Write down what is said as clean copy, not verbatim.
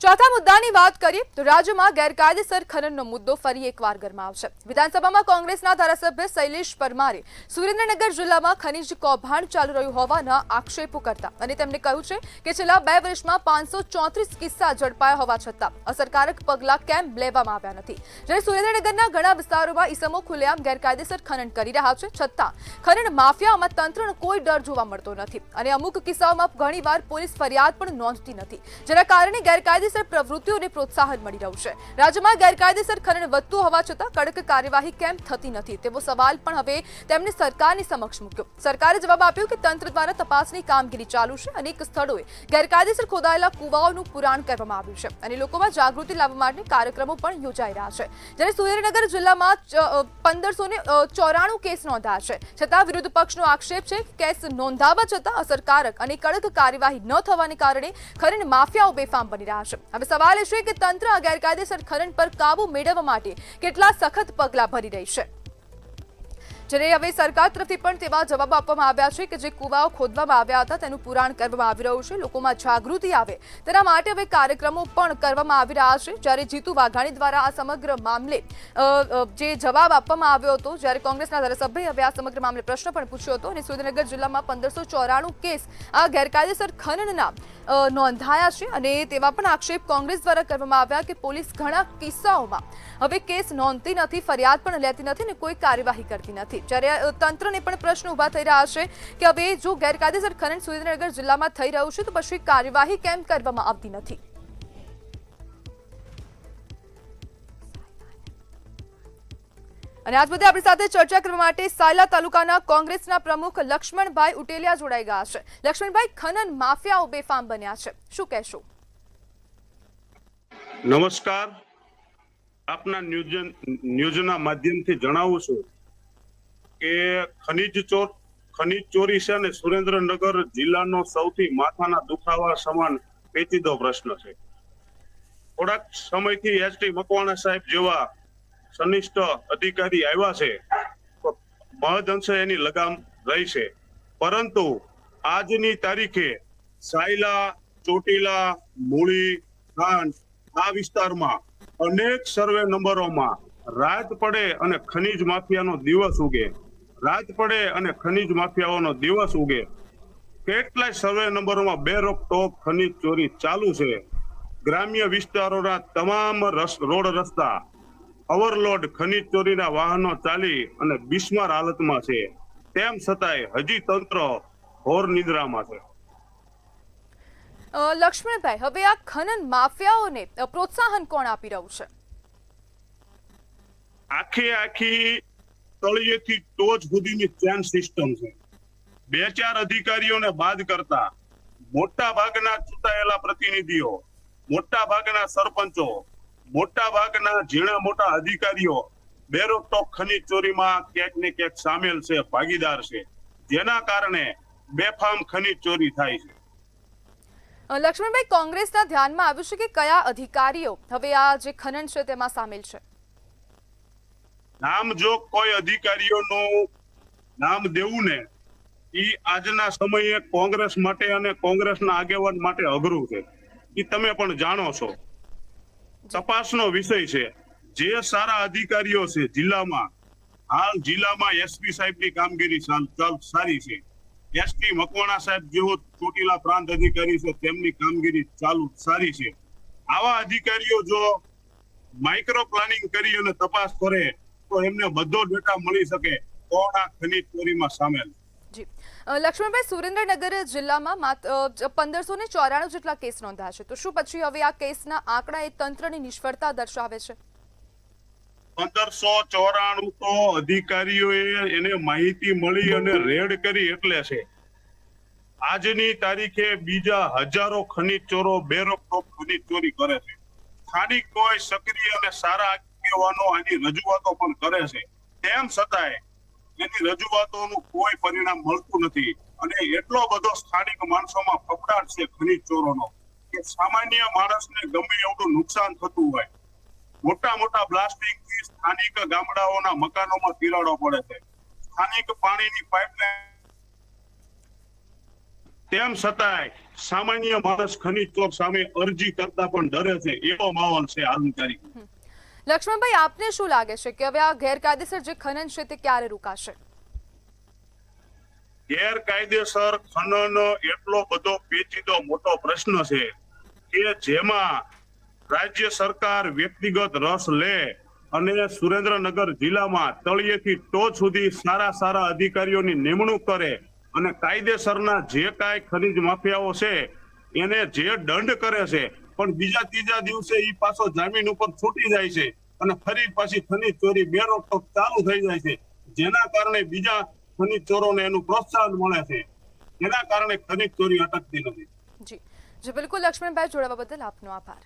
ચોથા મુદ્દાની વાત કરીએ તો રાજ્યમાં ગેરકાયદેસર ખનનનો મુદ્દો ફરી એકવાર ગરમાવશે। વિધાનસભામાં કોંગ્રેસના ધારાસભ્ય શૈલેષ પરમારે સુરેન્દ્રનગર જિલ્લામાં ખનીજ કૌભાંડ ચાલુ રહ્યું હોવાના આક્ષેપો કરતા અને તેમણે કહ્યું છે કે છેલ્લા 2 વર્ષમાં 534 કિસ્સા ઝડપાયા હોવા છતાં અસરકારક પગલાં કેમ લેવામાં આવ્યા નથી। જ્યારે સુરેન્દ્રનગરના ઘણા વિસ્તારોમાં ઈસમો ખુલ્લેઆમ ગેરકાયદેસર ખનન કરી રહ્યા છે છતાં ખનન માફિયાઓમાં તંત્રનો કોઈ ડર જોવા મળતો નથી અને અમુક કિસ્સાઓમાં ઘણીવાર પોલીસ ફરિયાદ પણ નોંધતી નથી, જેના કારણે ગેરકાયદેસર પ્રવૃત્તિઓને પ્રોત્સાહન મળી રહ્યું છે। રાજ્યમાં ગેરકાયદેસર ખનન વધતું હોવા છતાં કડક કાર્યવાહી કેમ થતી નથી તેવો સવાલ પણ હવે તેમણે સરકારની સમક્ષ મૂક્યો। સરકારે જવાબ આપ્યો કે તંત્ર દ્વારા તપાસની કામગીરી ચાલુ છે। અનેક સ્થળોએ ગેરકાયદેસર ખોદાયેલા કૂવાઓનું પુરાણ કરવામાં આવ્યું છે અને લોકોમાં જાગૃતિ લાવવા માટે કાર્યક્રમો પણ યોજાઈ રહ્યા છે। જ્યારે સુરેન્દ્રનગર જિલ્લામાં 1594 કેસ નોંધાયા છે છતાં વિરોધ પક્ષનો આક્ષેપ છે કે કેસ નોંધાવા છતાં અસરકારક અને કડક કાર્યવાહી ન થવાને કારણે ખનન માફિયાઓ બેફામ બની રહ્યા છે। હવે સવાલ એ છે કે તંત્ર આ ગેરકાયદેસર ખનન પર કાબુ મેળવવા માટે કેટલા સખત પગલાં ભરી રહી છે। જ્યારે હવે સરકાર તરફથી પણ તેવા જવાબ આપવામાં આવ્યા છે કે જે કૂવાઓ ખોદવામાં આવ્યા હતા તેનું પુરાણ કરવામાં આવી રહ્યું છે। લોકોમાં જાગૃતિ આવે તેના માટે હવે કાર્યક્રમો પણ કરવામાં આવી રહ્યા છે। જ્યારે જીતુ વાઘાણી દ્વારા આ સમગ્ર મામલે જે જવાબ આપવામાં આવ્યો હતો, જ્યારે કોંગ્રેસના ધારાસભ્યએ હવે આ સમગ્ર મામલે પ્રશ્ન પણ પૂછ્યો હતો અને સુરેન્દ્રનગર જિલ્લામાં 1594 કેસ આ ગેરકાયદેસર ખનનના નોંધાયા છે અને તેવા પણ આક્ષેપ કોંગ્રેસ દ્વારા કરવામાં આવ્યા કે પોલીસ ઘણા કિસ્સાઓમાં હવે કેસ નોંધતી નથી, ફરિયાદ પણ લેતી નથી અને કોઈ કાર્યવાહી કરતી નથી। જ્યારે તંત્રને પણ પ્રશ્ન ઉભા થઈ રહ્યા છે કે હવે જો ગેરકાયદેસર ખનન સુરેન્દ્રનગર જિલ્લામાં થઈ રહ્યું છે તો પછી કાર્યવાહી કેમ કરવામાં આવતી નથી। અને આજ મુદ્દે આપણી સાથે ચર્ચા કરવા માટે સાયલા તાલુકાના કોંગ્રેસના પ્રમુખ લક્ષ્મણભાઈ ઉટેલિયા જોડાઈ ગયા છે। લક્ષ્મણભાઈ, ખનન માફિયાઓ બેફામ બન્યા છે, શું કહેશો? નમસ્કાર, આપના ન્યૂઝના માધ્યમથી જણાવું છું કે ખનીજ ચોરી છે અને સુરેન્દ્રનગર જિલ્લાનો સૌથી માથાના દુખાવા સમાન પેચીદો પ્રશ્ન છે। થોડાક સમયથી એસટી મકવાણા સાહેબ જેવા સનિષ્ઠ અધિકારી આવ્યા છે તો મહદ અંશે એની લગામ રહી છે, પરંતુ આજની તારીખે સાયલા, ચોટીલા, મૂળી, ખાંડ આ વિસ્તારમાં અનેક સર્વે નંબરોમાં રાત પડે અને ખનીજ માફિયાનો દિવસ ઉગે, રાત પડે અને ખનીજ માફિયાઓનો દિવસ ઉગે। કેટલાય સર્વે નંબરોમાં બેરોકટોક ખનીજ ચોરી ચાલુ છે। ગ્રામ્ય વિસ્તારોના તમામ રોડ રસ્તા ઓવરલોડ ખનીજ ચોરીના વાહનો ચાલી અને બિસ્માર હાલતમાં છે, તેમ છતાંય હજી તંત્ર ઘોર નિદ્રામાં છે। લક્ષ્મણભાઈ, હવે આ ખનન માફિયાઓને પ્રોત્સાહન કોણ આપી રહ્યું છે? આખી તળિયેથી ટોચ સુધીની ચેન સિસ્ટમ છે। 2-4 અધિકારીઓને બાદ કરતા મોટા ભાગના ચૂંટાયેલા પ્રતિનિધિઓ, મોટા ભાગના સરપંચો, મોટા ભાગના ઝીણા મોટા અધિકારીઓ બેરોકટોક ખનીજ ચોરીમાં ક્યાંક ને ક્યાંક સામેલ છે, ભાગીદાર છે, જેના કારણે બેફામ ખનીજ ચોરી થાય છે। લક્ષ્મણભાઈ, કોંગ્રેસના ધ્યાનમાં આવ્યું છે કે કયા અધિકારીઓ હવે આ જે ખનન છે તેમાં સામેલ છે? નામ જો કોઈ અધિકારીઓનું નામ દેવું ને એ આજના સમયે કોંગ્રેસ માટે અને કોંગ્રેસના આગેવાન માટે અઘરું છે, એ તમે પણ જાણો છો। તપાસનો વિષય છે। જે સારા અધિકારીઓ છે જિલ્લામાં, હાલ જિલ્લામાં એસપી સાહેબની કામગીરી સારી છે, એસપી મકવાણા સાહેબ જેવો ચોટીલા પ્રાંત અધિકારી છે તેમની કામગીરી સારી છે। આવા અધિકારીઓ જો માઇક્રો પ્લાનિંગ કરી અને તપાસ કરે તો એમને બધો ડેટા મળી શકે કોણ આ ખનીજ ચોરીમાં સામેલ। જી લક્ષ્મણભાઈ, સુરેન્દ્રનગર જિલ્લામાં 1594 જેટલા કેસ નોંધાયા છે, તો શું પછી હવે આ કેસના આંકડા એ તંત્રની નિષ્ફળતા દર્શાવે છે? 1594 તો અધિકારીઓએ એને માહિતી મળી અને રેડ કરી એટલે છે। આજની તારીખે બીજા હજારો ખનીજ ચોરો બેરોકટોક ખનીજ ચોરી કરે છે। સ્થાનિક કોઈ સક્રિય અને સારા આગેવાનો આની રજૂઆતો પણ કરે છે, તેમ છતાંય એની રજૂઆતોનું કોઈ પરિણામ મળતું નથી અને એટલો બધો સ્થાનિક માણસોમાં ફફડાટ છે ખનીજ ચોરોનો કે સામાન્ય માણસને ગમે એવું નુકસાન થતું હોય। મોટા મોટા બ્લાસ્ટિંગ થી સ્થાનિક ગામડાઓના મકાનોમાં તિરાડો પડે છે, સ્થાનિક પાણીની પાઇપલાઇન, તેમ છતાંય સામાન્ય માણસ ખનીજ ચોર સામે અરજી કરતા પણ ડરે છે, એવો માહોલ છે હાલની તારીખે. લક્ષ્મણભાઈ, આપને શું લાગે છે કે હવે આ ગેરકાયદેસર જે ખનન છે તે ક્યારે રોકાશે? ગેરકાયદેસર ખનન એટલો બધો પેચીદો મોટો પ્રશ્ન છે કે જેમાં રાજ્ય સરકાર વ્યક્તિગત રસ લે અને સુરેન્દ્રનગર જિલ્લામાં તળિયેથી ટોચ સુધી સારા અધિકારીઓની નિમણૂક કરે અને કાયદેસરના જે કાંઈ ખનીજ માફિયાઓ છે એને જે દંડ કરે છે, પણ બીજા ત્રીજા દિવસે ઈ પાછો જામીન ઉપર છૂટી જાય છે અને ફરી પાછી ખનીજ ચોરી બેરોકટોક ચાલુ થઈ જાય છે, જેના કારણે બીજા ખનીજ ચોરોને એનું પ્રોત્સાહન મળે છે. એના કારણે ખનીજ ચોરી અટકતી નથી. જી, બિલકુલ લક્ષ્મણભાઈ, જોડાવા બદલ આપનો આભાર.